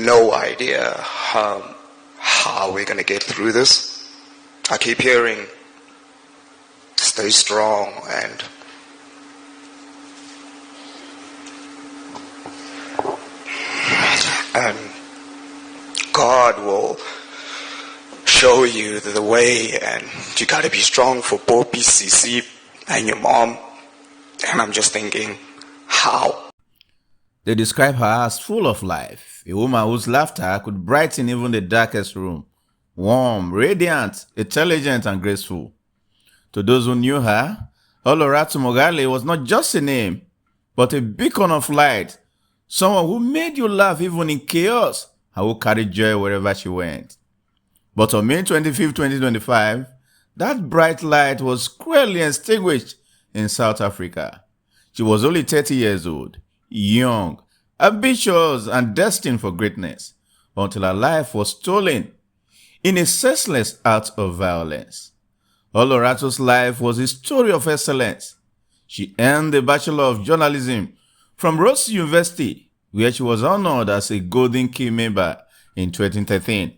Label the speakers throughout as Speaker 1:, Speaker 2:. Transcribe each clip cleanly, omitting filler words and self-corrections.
Speaker 1: no idea how we're going to get through this. I keep hearing, stay strong, and God will show you the way, and you got to be strong for Poppy, Cece, and your mom. And I'm just thinking, how?
Speaker 2: They describe her as full of life, a woman whose laughter could brighten even the darkest room, warm, radiant, intelligent, and graceful. To those who knew her, Olorato Mogale was not just a name, but a beacon of light, someone who made you laugh even in chaos and who carried joy wherever she went. But on May 25, 2025, that bright light was cruelly extinguished in South Africa. She was only 30 years old, young, ambitious, and destined for greatness, until her life was stolen in a senseless act of violence. Olorato's life was a story of excellence. She earned a Bachelor of Journalism from Rhodes University, where she was honored as a Golden Key member in 2013.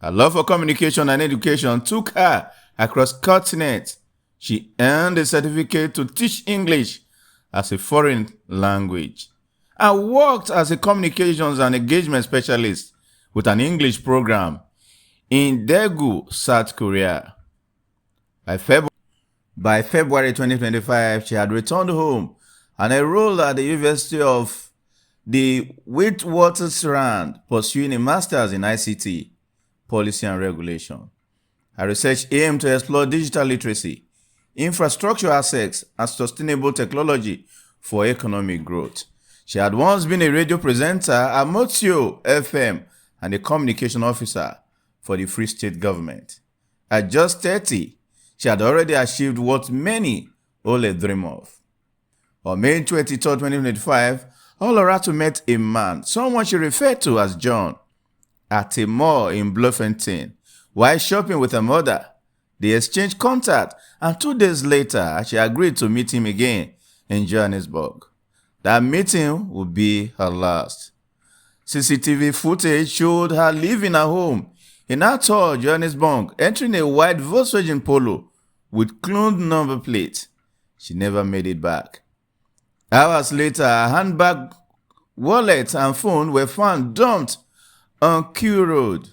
Speaker 2: Her love for communication and education took her across continents. She earned a certificate to teach English as a foreign language and worked as a communications and engagement specialist with an English program in Daegu, South Korea. By February 2025, she had returned home and enrolled at the University of the Witwatersrand, pursuing a master's in ICT, policy and regulation. Her research aimed to explore digital literacy, infrastructure assets, and sustainable technology for economic growth. She had once been a radio presenter at Motio FM and a communication officer for the Free State government. At just 30, she had already achieved what many only dream of. On May 23, 2025, Olorato met a man, someone she referred to as John, at a mall in Bloemfontein. While shopping with her mother, they exchanged contact, and 2 days later, she agreed to meet him again in Johannesburg. That meeting would be her last. CCTV footage showed her leaving her home in Atol, Johannesburg, entering a white Volkswagen Polo with cloned number plate. She never made it back. Hours later, her handbag, wallet, and phone were found dumped on Q Road.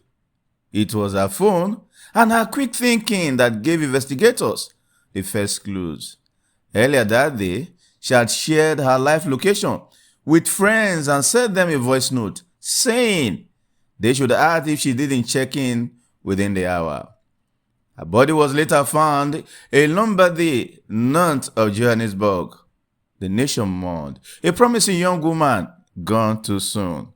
Speaker 2: It was her phone and her quick thinking that gave investigators the first clues. Earlier that day, she had shared her live location with friends and sent them a voice note saying they should ask if she didn't check in within the hour. Her body was later found in Lombardy, north of Johannesburg. The nation mourned. A promising young woman gone too soon.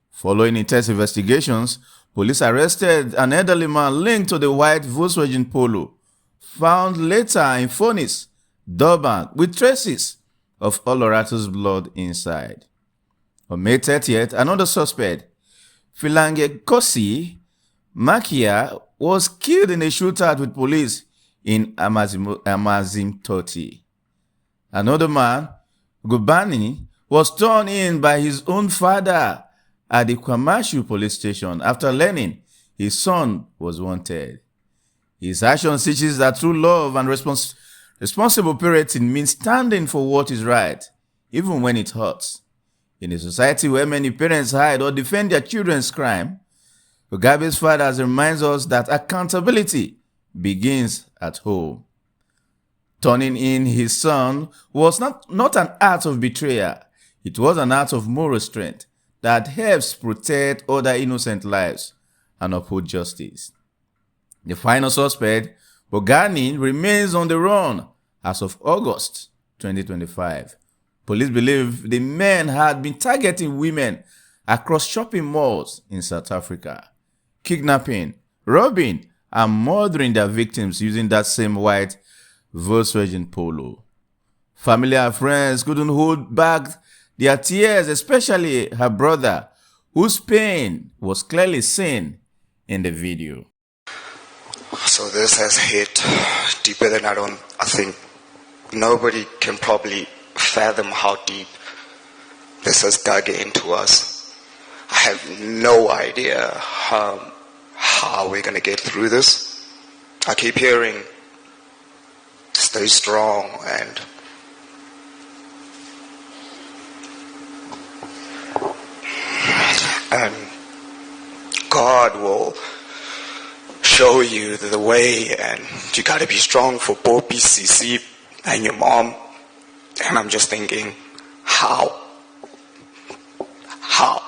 Speaker 2: Following intense investigations, police arrested an elderly man linked to the white Volkswagen Polo, found later in Phoenix, Durban, with traces of Olorato's blood inside. On May 30th, another suspect, Philange Kosi Makia, was killed in a shootout with police in Amazimtoti. Another man, Gubani, was turned in by his own father at the Kwamashu police station after learning his son was wanted. His action teaches that true love and responsible parenting means standing for what is right, even when it hurts. In a society where many parents hide or defend their children's crime, Mugabe's father reminds us that accountability begins at home. Turning in his son was not an act of betrayal. It was an act of moral strength that helps protect other innocent lives and uphold justice. The final suspect, Bogani, remains on the run as of August 2025. Police believe the men had been targeting women across shopping malls in South Africa, kidnapping, robbing, and murdering their victims using that same white Volkswagen Polo. Family and friends couldn't hold back their tears, especially her brother, whose pain was clearly seen in the video.
Speaker 1: So this has hit deeper than I think nobody can probably fathom how deep this has dug into us. I have no idea how we're going to get through this. I keep hearing, stay strong, and God will show you the way, and you got to be strong for both BCC and your mom. And I'm just thinking, how? How?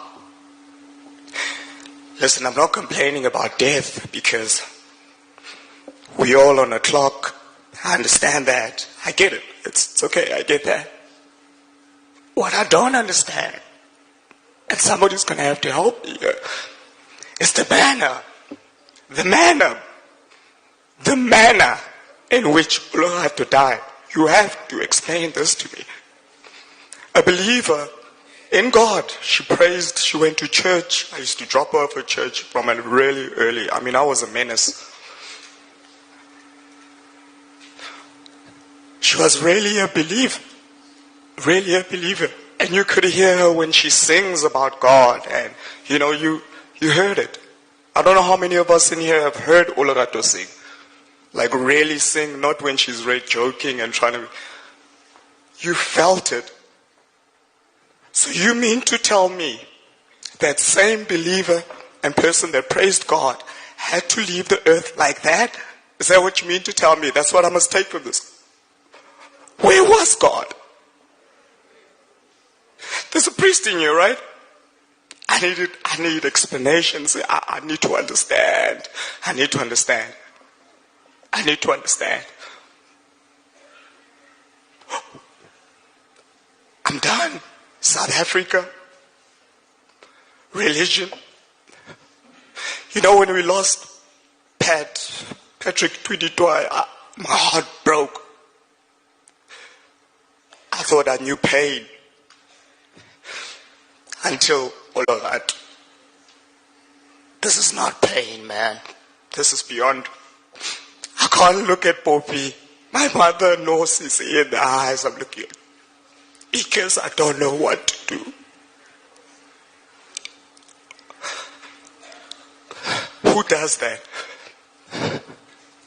Speaker 1: Listen, I'm not complaining about death because we all on a clock. I understand that. I get it. It's okay. I get that. What I don't understand, and somebody's going to have to help me here, is the manner in which we'll have to die. You have to explain this to me. A believer in God, she praised, she went to church. I used to drop her off at church from a really early. I was a menace. She was really a believer. Really a believer. And you could hear her when she sings about God. And, you heard it. I don't know how many of us in here have heard Olorato sing. Like really sing, not when she's really joking and trying to... You felt it. So you mean to tell me that same believer and person that praised God had to leave the earth like that? Is that what you mean to tell me? That's what I must take from this. Where was God? There's a priest in you, right? I need explanations. I need to understand. I need to understand. I'm done. South Africa. Religion. When we lost Patrick Twiditwai, my heart broke. I thought I knew pain. Until Olorato. This is not pain, man. This is beyond. I can't look at Poppy. My mother knows Sisi in the eyes. I'm looking at because I don't know what to do. Who does that?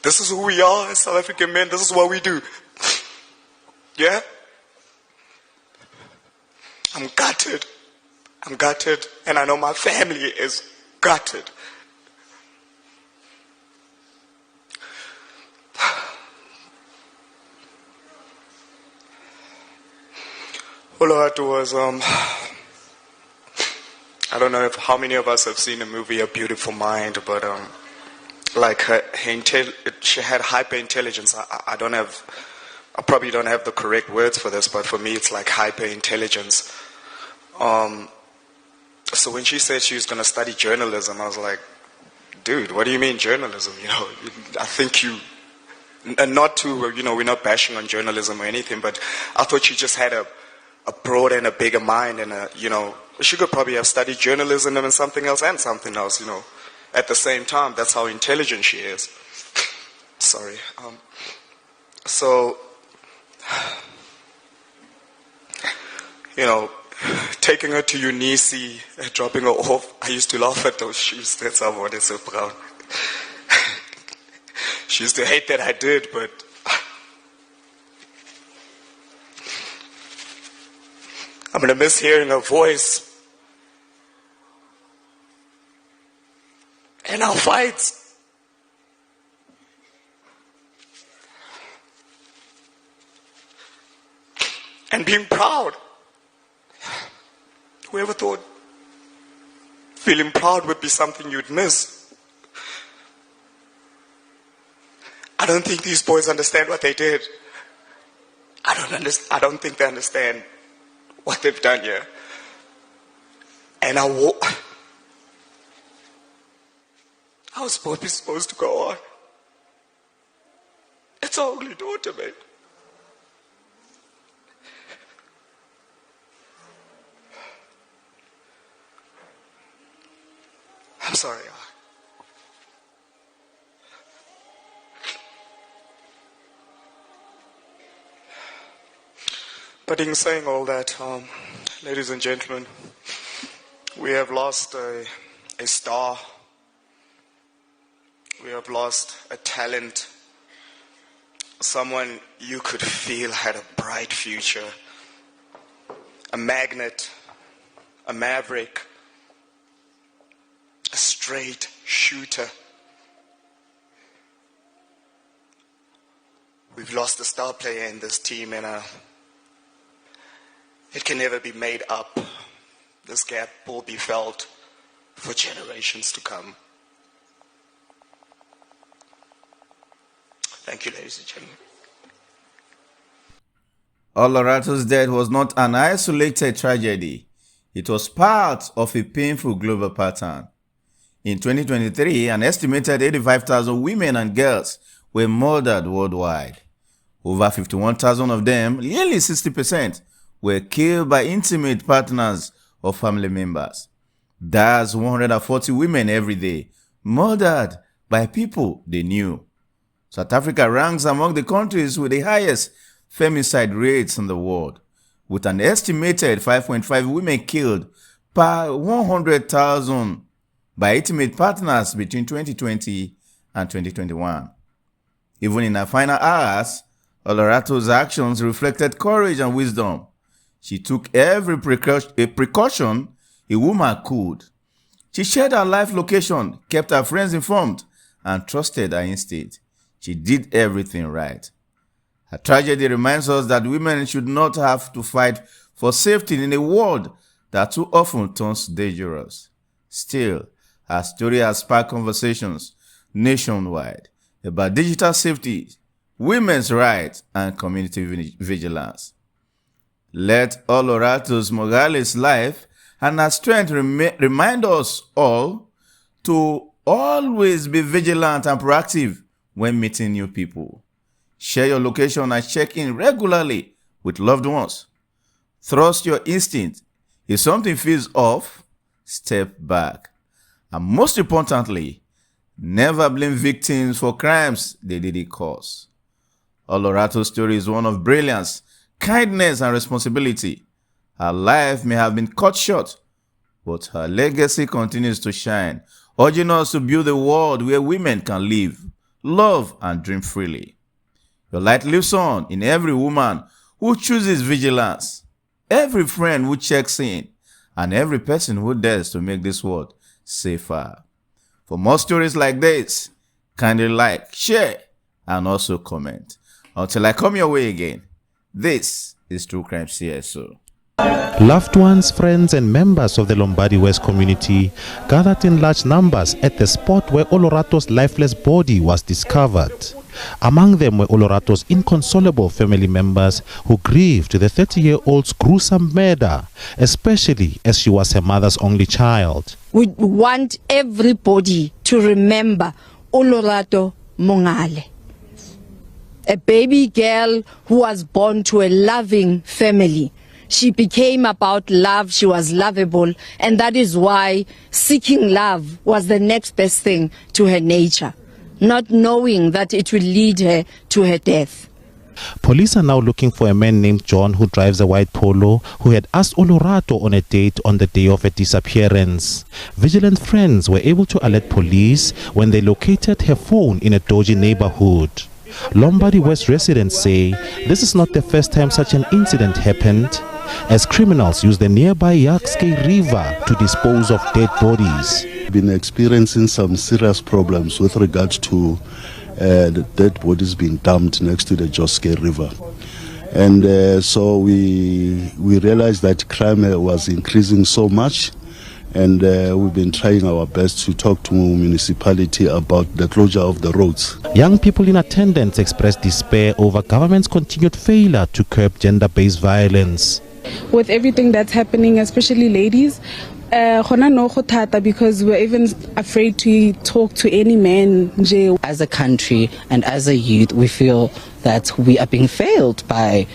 Speaker 1: This is who we are as South African men. This is what we do. Yeah? I'm gutted, and I know my family is gutted. Olorato was, I don't know how many of us have seen the movie A Beautiful Mind, but she had hyper intelligence. I probably don't have the correct words for this, but for me it's like hyper intelligence. So when she said she was going to study journalism, I was like, dude, what do you mean journalism? I think not to, we're not bashing on journalism or anything, but I thought she just had a broader and a bigger mind, and she could probably have studied journalism and something else, at the same time. That's how intelligent she is. Sorry. Taking her to Unisi, dropping her off. I used to laugh at those shoes that someone is so proud. She used to hate that I did, but I'm going to miss hearing her voice and our fights. And being proud. Whoever thought feeling proud would be something you'd miss? I don't think these boys understand what they did. I don't think they understand what they've done here. And I was supposed to go on. It's our only daughter, man. I'm sorry. But in saying all that, ladies and gentlemen, We have lost a star. We have lost a talent. Someone you could feel had a bright future. A magnet, a maverick, a straight shooter. We've lost a star player in this team, and it can never be made up. This gap will be felt for generations to come. Thank you, ladies and gentlemen.
Speaker 2: Olorato's death was not an isolated tragedy. It was part of a painful global pattern. In 2023, an estimated 85,000 women and girls were murdered worldwide. Over 51,000 of them, nearly 60%, were killed by intimate partners or family members. That's 140 women every day, murdered by people they knew. South Africa ranks among the countries with the highest femicide rates in the world, with an estimated 5.5 women killed per 100,000 by intimate partners between 2020 and 2021. Even in her final hours, Olorato's actions reflected courage and wisdom. She took every precaution a woman could. She shared her life location, kept her friends informed, and trusted her instinct. She did everything right. Her tragedy reminds us that women should not have to fight for safety in a world that too often turns dangerous. Still, her story has sparked conversations nationwide about digital safety, women's rights, and community vigilance. Let Olorato Mogale's life and her strength remind us all to always be vigilant and proactive when meeting new people. Share your location and check in regularly with loved ones. Trust your instinct. If something feels off, step back. And most importantly, never blame victims for crimes they didn't cause. Olorato's story is one of brilliance, kindness, and responsibility. Her life may have been cut short, but her legacy continues to shine, urging us to build a world where women can live, love, and dream freely. Your light lives on in every woman who chooses vigilance, every friend who checks in, and every person who dares to make this world safer. For more stories like this, kindly like, share, and also comment. Until I come your way again, this is True Crime CSO.
Speaker 3: Loved ones, friends, and members of the Lombardy West community gathered in large numbers at the spot where Olorato's lifeless body was discovered. Among them were Olorato's inconsolable family members who grieved the 30-year-old's gruesome murder, especially as she was her mother's only child.
Speaker 4: We want everybody to remember Olorato Mogale, a baby girl who was born to a loving family. She became about love, she was lovable, and that is why seeking love was the next best thing to her nature, not knowing that it will lead her to her death.
Speaker 3: Police are now looking for a man named John who drives a white Polo who had asked Olorato on a date on the day of her disappearance. Vigilant friends were able to alert police when they located her phone in a dodgy neighborhood. Lombardy West residents say this is not the first time such an incident happened, as criminals use the nearby Yakske River to dispose of dead bodies.
Speaker 5: Been experiencing some serious problems with regards to the dead bodies being dumped next to the Joske River. And so we realized that crime was increasing so much, and we've been trying our best to talk to municipality about the closure of the roads.
Speaker 3: Young people in attendance expressed despair over government's continued failure to curb gender-based violence.
Speaker 6: With everything that's happening, especially ladies, because we're even afraid to talk to any man.
Speaker 7: As a country and as a youth, we feel that we are being failed by,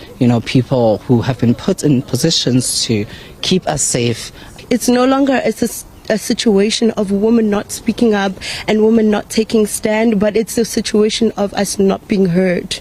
Speaker 7: people who have been put in positions to keep us safe.
Speaker 8: It's no longer a situation of women not speaking up and women not taking stand, but it's a situation of us not being heard.